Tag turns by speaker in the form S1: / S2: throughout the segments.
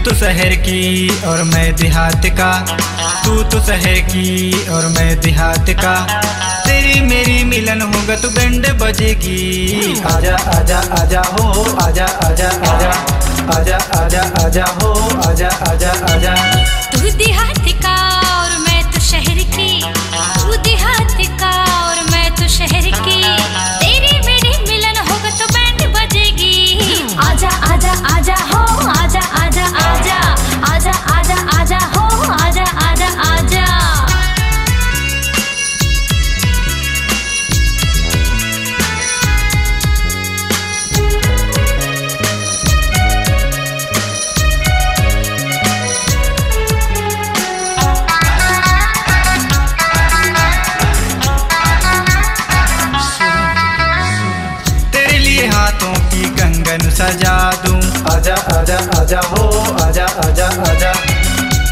S1: तो शहर की और मैं देहात का, तू तो शहर की और मैं देहात का। तेरी मेरी मिलन होगा तो बैंड बजेगी। आजा आजा आजा हो, आजा आजा आजा, आजा आजा आजा हो, आजा आजा आजा।
S2: तू देहात का और मैं तो शहर की, तू देहात का और मैं तो शहर की। तेरी मेरी मिलन होगा तो बैंड बजेगी। आजा आजा आजा हो, आजा आजा आजा, आजा आजा आजा हो, आजा आजा आजा।
S1: हाथों की कंगन सजा दूं, आजा आजा आजा हो, आजा आजा आजा।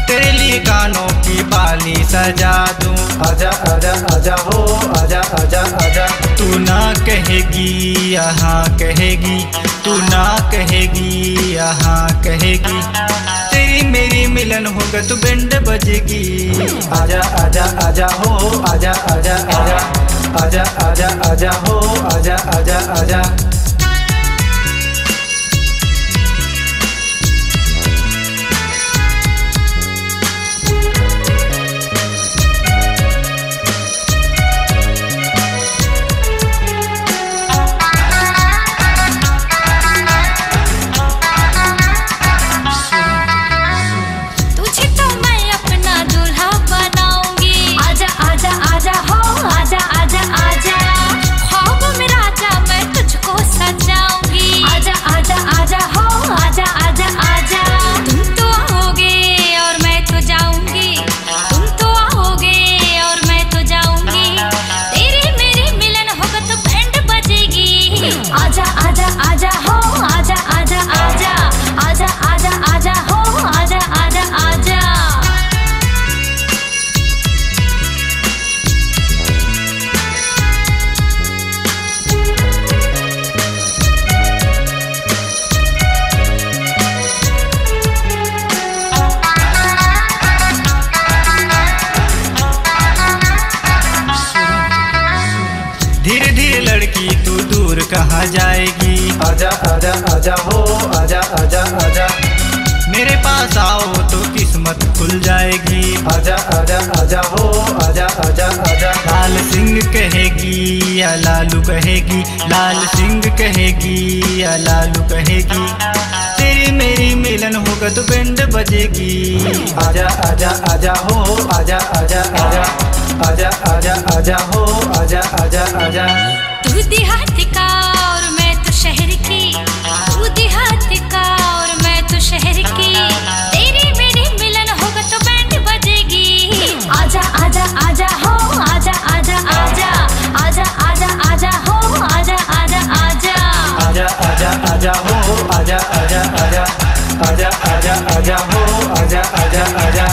S1: तेरे लिए कानों की बाली सजा दूं, आजा आजा आजा हो, आजा आजा आजा। तू ना कहेगी यहाँ कहेगी, तू ना कहेगी यहाँ कहेगी। तेरी मेरी मिलन होगा तो बैंड बजेगी। आजा आजा आजा हो, आजा आजा आजा, आजा आजा आजा हो, आजा आजा आजा। आजा आजा आजा हो, आजा आजा आजा, आजा आजा आजा हो, आजा आजा आजा। धीरे धीरे लड़की तू दूर कहाँ जाएगी। आजा आजा आजा हो, आजा आजा आजा। मेरे पास आओ तो किस्मत खुल जाएगी। आजा आजा आजा हो, आजा आजा आजा। लाल सिंह कहेगी या लालू कहेगी, लाल सिंह कहेगी या लालू कहेगी। तेरी मेरी मिलन होगा तो बैंड बजेगी। आजा आजा आजा हो, आजा आजा आजा, आजा आजा आजा हो, आजा आजा आजा।
S2: तू देहात का और मैं तो शहर की, तू देहात का और मैं तो शहर की। तेरी मेरी मिलन होगा तो बैंड बजेगी। आजा आजा आजा हो, आजा आजा आजा, आजा आजा आजा हो, आजा आजा आजा।
S1: आजा आजा आजा हो, आजा आजा आजा, आजा आजा आजा हो, आजा आजा आजा।